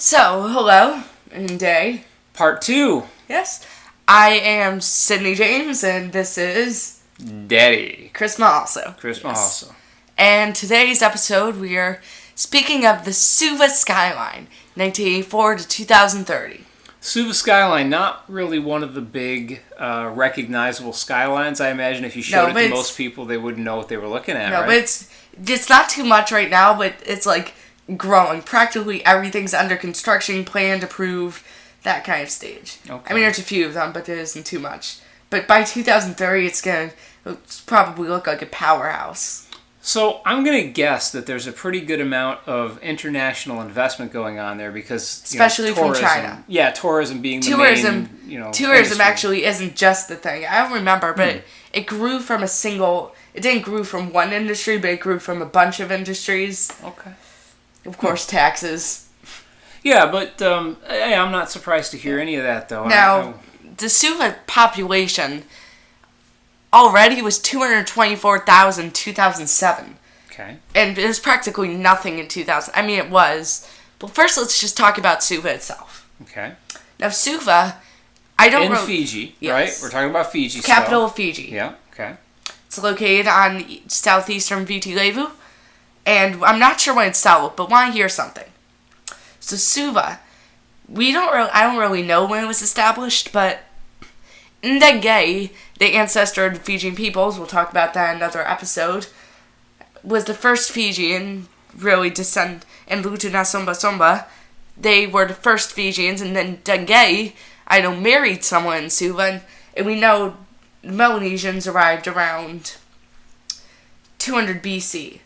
So, hello, and day. Part 2. Yes. I am Sidney James, and this is... Daddy. Chris also. Chris also. And today's episode, we are speaking of the Suva Skyline, 1984 to 2030. Suva Skyline, not really one of the big recognizable skylines. I imagine if you showed it to most people, they wouldn't know what they were looking at, right? No, but it's not too much right now, but it's like growing. Practically everything's under construction, planned, approved, that kind of stage. Okay. I mean, there's a few of them, but there isn't too much. But by 2030, it's going to probably look like a powerhouse. So I'm going to guess that there's a pretty good amount of international investment going on there because, especially tourism, from China. Yeah, tourism being the main, tourism industry. actually isn't just the thing. I don't remember, but it grew from it didn't grow from one industry, but it grew from a bunch of industries. Okay. Of course, taxes. Yeah, but I'm not surprised to hear any of that, though. Now, the Suva population already was 224,000 in 2007. Okay. And it was practically nothing in 2000. I mean, it was. But first, let's just talk about Suva itself. Okay. Now, Suva, I don't know. Fiji, yes. Right? We're talking about Fiji. It's capital of Fiji. Yeah, okay. It's located on southeastern Viti Levu. And I'm not sure when it's settled, but want to hear something. So Suva, I don't really know when it was established, but Ndege, the ancestor of the Fijian peoples, we'll talk about that in another episode, was the first Fijian really descend, and Lutuna Somba Somba, they were the first Fijians, and then Ndege, I know, married someone in Suva, and we know the Melanesians arrived around 200 BC.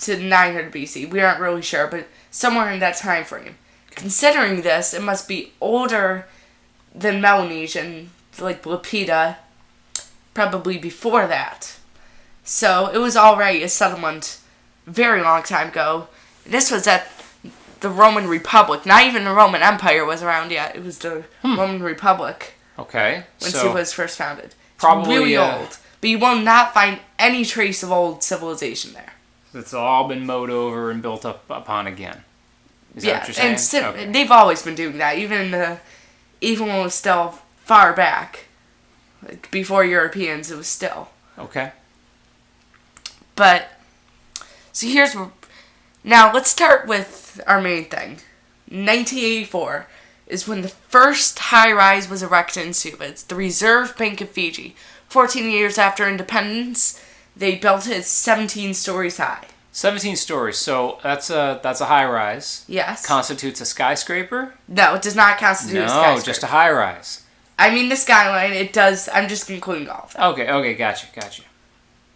To 900 BC. We aren't really sure, but somewhere in that time frame. Considering this, it must be older than Melanesian, like Lapita, probably before that. So it was already a settlement very long time ago. This was at the Roman Republic. Not even the Roman Empire was around yet. It was the Roman Republic. Okay. When Suva was first founded. It's probably really old. But you will not find any trace of old civilization there. It's all been mowed over and built up upon again. Is that what you're saying? And they've always been doing that, even when it was still far back, like before Europeans. It was still okay. But so now let's start with our main thing. 1984 is when the first high-rise was erected in Suva. It's the Reserve Bank of Fiji. 14 years after independence, they built it 17 stories high. 17 stories, so that's a high-rise. Yes. Constitutes a skyscraper? No, it does not constitute a skyscraper. No, just a high-rise. I mean, the skyline, it does. I'm just including all of that. Okay, gotcha.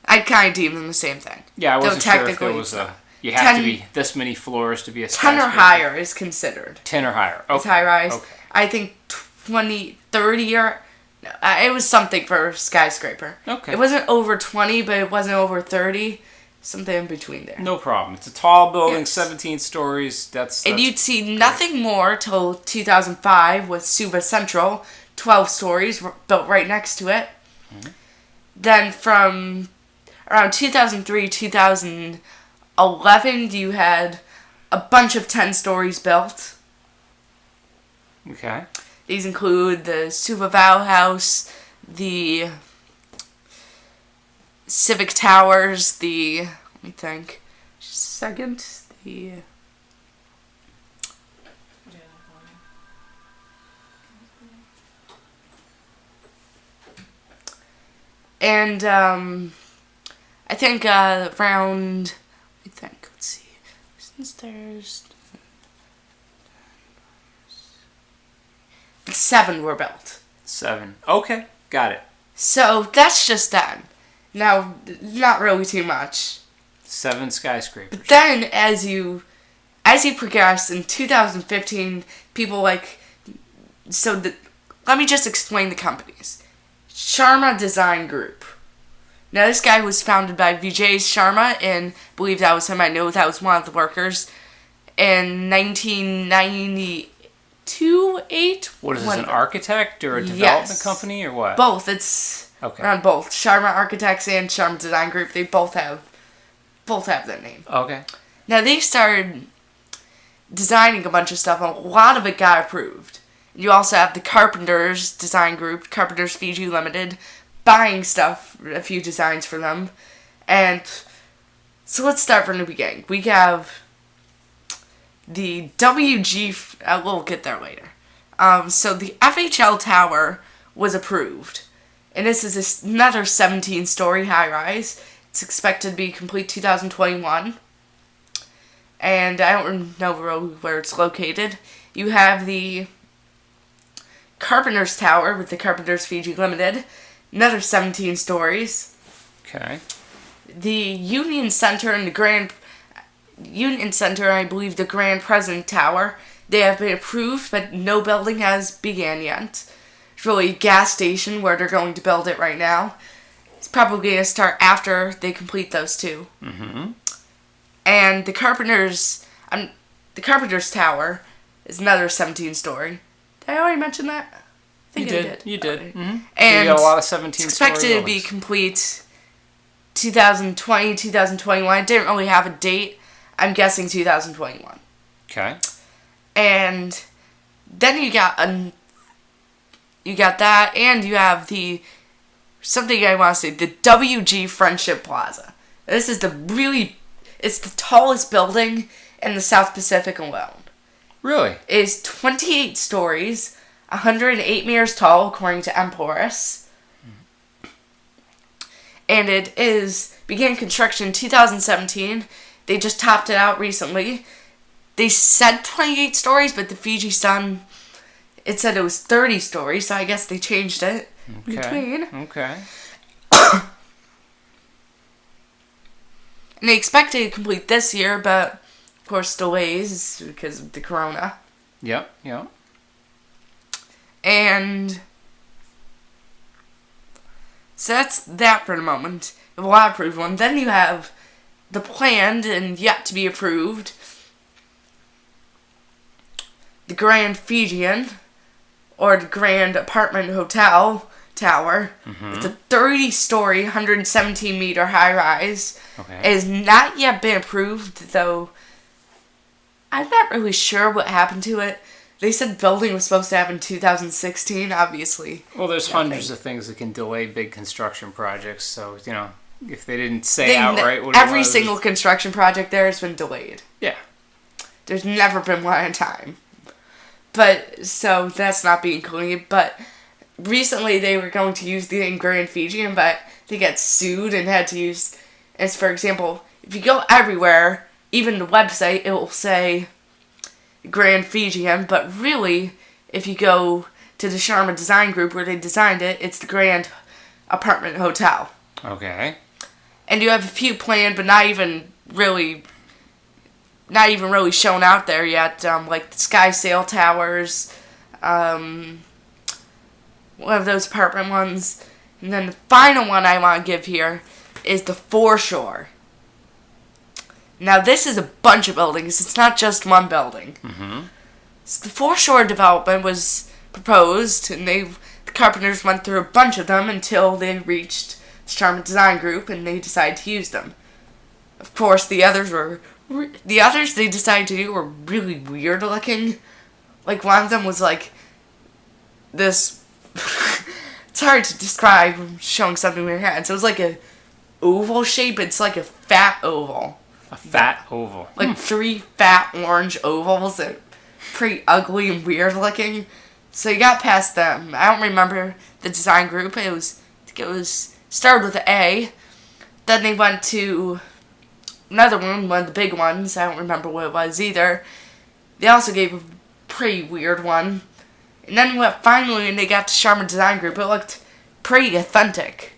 I'd kind of deem them the same thing. Yeah, I wasn't sure if there was you have to be this many floors to be a skyscraper. 10 or higher is considered. 10 or higher. Okay. It's high-rise. Okay. I think 20, 30 or... it was something for skyscraper. Okay. It wasn't over 20, but it wasn't over 30. Something in between there. No problem. It's a tall building, yes. 17 stories. That's and you'd see nothing more till 2005 with Suva Central, 12 stories built right next to it. Mm-hmm. Then from around 2003, 2011, you had a bunch of 10 stories built. Okay. These include the Suva Vow House, the Civic Towers, let me think, just a second, and I think around, let's see, since there's 7 were built. 7. Okay, got it. So that's just then. Now, not really too much. 7 skyscrapers. But then, as you progress in 2015, people let me just explain the companies. Sharma Design Group. Now, this guy was founded by Vijay Sharma, and I believe that was him. I know that was one of the workers in 1998. 2-8. What is this, an architect or a development company or what? Both. It's around both. Sharma Architects and Sharma Design Group, they both have that name. Okay. Now they started designing a bunch of stuff, and a lot of it got approved. You also have the Carpenters design group, Carpenters Fiji Limited, buying stuff, a few designs for them. And so let's start from the beginning. We have the WG, we'll get there later. So the FHL Tower was approved. And this is another 17-story high-rise. It's expected to be complete 2021. And I don't know where it's located. You have the Carpenters Tower with the Carpenters Fiji Limited. Another 17 stories. Okay. The Union Center and I believe the Grand President Tower, they have been approved, but no building has began yet. It's really a gas station where they're going to build it right now. It's probably going to start after they complete those two. Mm-hmm. And the Carpenters Tower is another 17-story. Did I already mention that? I think I did. You did. Mm-hmm. And so you got a lot of 17-story expected to be complete 2020, 2021. I didn't really have a date. I'm guessing 2021. Okay. And then you got that, and you have something I want to say, the WG Friendship Plaza. This is it's the tallest building in the South Pacific alone. Really? It is 28 stories, 108 meters tall, according to Emporis. And it began construction in 2017. They just topped it out recently. They said 28 stories, but the Fiji Sun, it said it was 30 stories, so I guess they changed it in between. Okay. And they expect to complete this year, but of course delays because of the corona. Yep. And so that's that for the moment. You have a lot of approved ones. Then you have the planned and yet to be approved, the Grand Fijian, or the Grand Apartment Hotel Tower. Mm-hmm. It's a 30-story, 117-meter high-rise. Okay. It has not yet been approved, though I'm not really sure what happened to it. They said building was supposed to happen in 2016, obviously. Well, there's hundreds of things that can delay big construction projects, so, if they didn't say outright what it was... Every single construction project there has been delayed. Yeah. There's never been one on time. But, so that's not being included, but recently they were going to use the Grand Fijian, but they got sued and had to use, as for example, if you go everywhere, even the website, it will say Grand Fijian, but really, if you go to the Sharma design group where they designed it, it's the Grand Apartment Hotel. Okay. And you have a few planned, but not even really shown out there yet, like the Sky Sail Towers, one of those apartment ones. And then the final one I want to give here is the Foreshore. Now this is a bunch of buildings, it's not just one building. Mm-hmm. So the Foreshore development was proposed, and the Carpenters went through a bunch of them until they reached the Sharma Design Group, and they decided to use them. Of course, the others they decided to do were really weird looking. Like, one of them was like this... It's hard to describe showing something with your hands. It was like a oval shape. It's like a fat oval. A fat oval. Like 3 fat orange ovals that are pretty ugly and weird looking. So you got past them. I don't remember the design group. It was started with an A. Then they went to another one of the big ones. I don't remember what it was either. They also gave a pretty weird one. And then when they got to Sharma Design Group, it looked pretty authentic.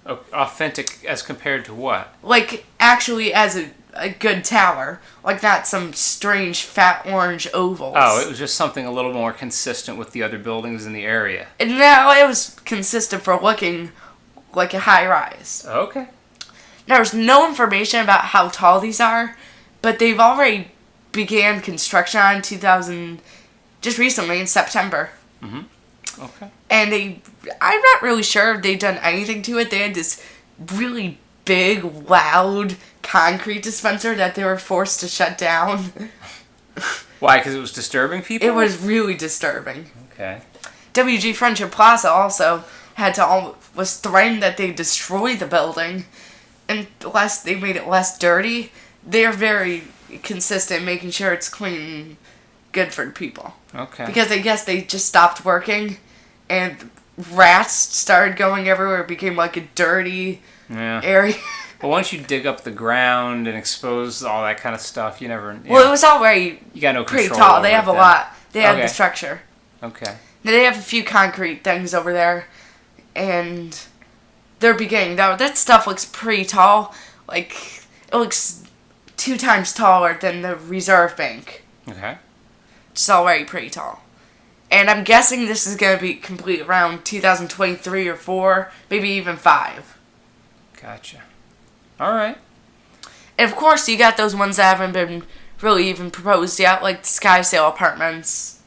Authentic as compared to what? Like, actually as a good tower. Like, not some strange fat orange ovals. Oh, it was just something a little more consistent with the other buildings in the area. And now it was consistent for looking like a high-rise. Okay. There's no information about how tall these are, but they've already began construction on just recently in September. Mm-hmm. Okay. And I'm not really sure if they've done anything to it. They had this really big, loud concrete dispenser that they were forced to shut down. Why? Because it was disturbing people? It was really disturbing. Okay. WG Friendship Plaza also was threatened that they'd destroy the building unless they made it less dirty. They're very consistent making sure it's clean and good for people. Okay. Because I guess they just stopped working and rats started going everywhere. It became like a dirty area. Well, once you dig up the ground and expose all that kind of stuff, you never... Well, it was already you got no pretty control tall. over They have it a then. lot. They have the structure. Okay. They have a few concrete things over there. And they're beginning. That stuff looks pretty tall. Like, it looks 2 times taller than the Reserve Bank. Okay. It's already pretty tall. And I'm guessing this is going to be complete around 2023 or 4, maybe even 5. Gotcha. All right. And of course, you got those ones that haven't been really even proposed yet, like the Skysale apartments.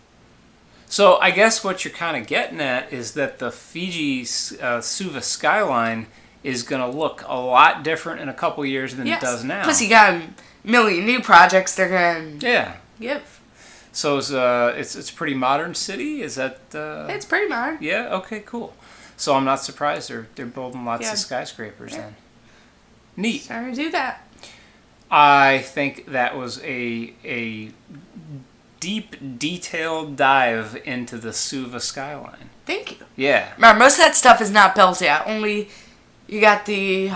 So I guess what you're kind of getting at is that the Fiji Suva Skyline is going to look a lot different in a couple years than it does now. Plus, you got a million new projects they're going to give. So it's a pretty modern city? Is that... It's pretty modern. Yeah? Okay, cool. So I'm not surprised they're building lots of skyscrapers then. Neat. Sorry to do that. I think that was a deep, detailed dive into the Suva Skyline. Thank you. Yeah. Remember, most of that stuff is not built yet. Only you got the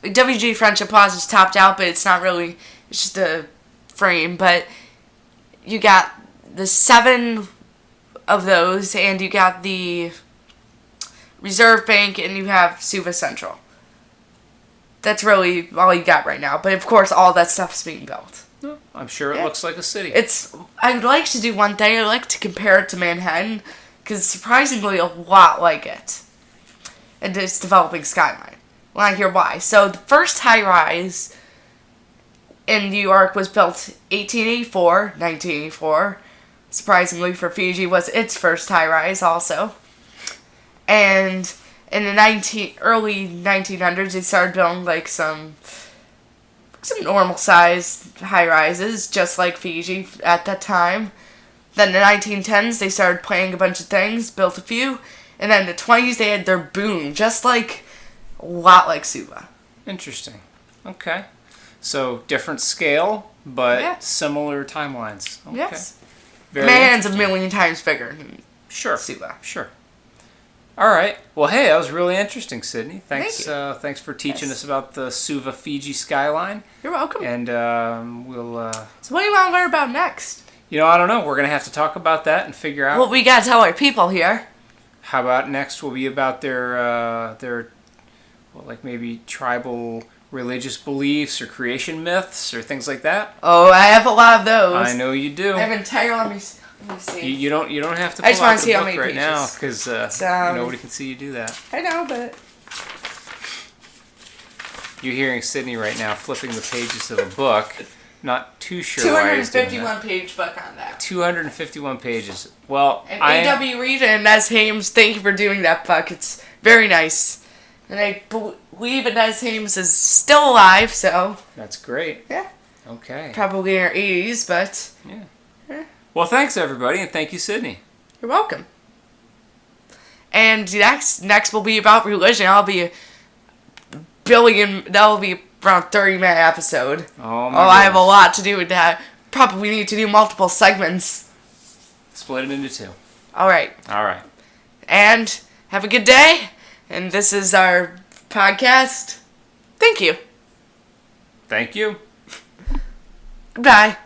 WG Friendship Plaza is topped out, but it's not really. It's just a frame. But you got the 7 of those, and you got the Reserve Bank, and you have Suva Central. That's really all you got right now. But of course, all that stuff's being built. I'm sure it looks like a city. I'd like to do one thing. I'd like to compare it to Manhattan, because it's surprisingly a lot like it. And it's developing Skyline. Well, I hear why. So the first high-rise in New York was built 1984. Surprisingly for Fiji, was its first high-rise also. And in the early 1900s, they started building like some normal-sized high-rises, just like Fiji at that time. Then in the 1910s, they started planning a bunch of things, built a few. And then in the 20s, they had their boom, just like a lot like Suva. Interesting. Okay. So different scale, but similar timelines. Okay. Yes. Very Man's a million times bigger than Suva. Sure. All right. Well, hey, that was really interesting, Sidney. Thanks. Thank you. Thanks for teaching us about the Suva Fiji Skyline. You're welcome. And we'll. So what do you want to learn about next? I don't know. We're gonna have to talk about that and figure out. Well, we gotta tell our people here. How about next will be about their maybe tribal religious beliefs or creation myths or things like that? Oh, I have a lot of those. I know you do. I have an entire. Let me see. You don't have to pull out the book right now because nobody can see you do that. I know, but you're hearing Sidney right now flipping the pages of a book. Not too sure why he's doing that. 251-page book on that. 251 pages. Well, and A.W. Reed and Nez Hames, thank you for doing that book. It's very nice. And I believe Nez Hames is still alive, so... That's great. Yeah. Okay. Probably in her 80s, but... Yeah. Well, thanks, everybody, and thank you, Sidney. You're welcome. And next will be about religion. That'll be around 30-minute episode. Oh, I have a lot to do with that. Probably need to do multiple segments. Split it into 2. All right. And have a good day. And this is our podcast. Thank you. Thank you. Goodbye.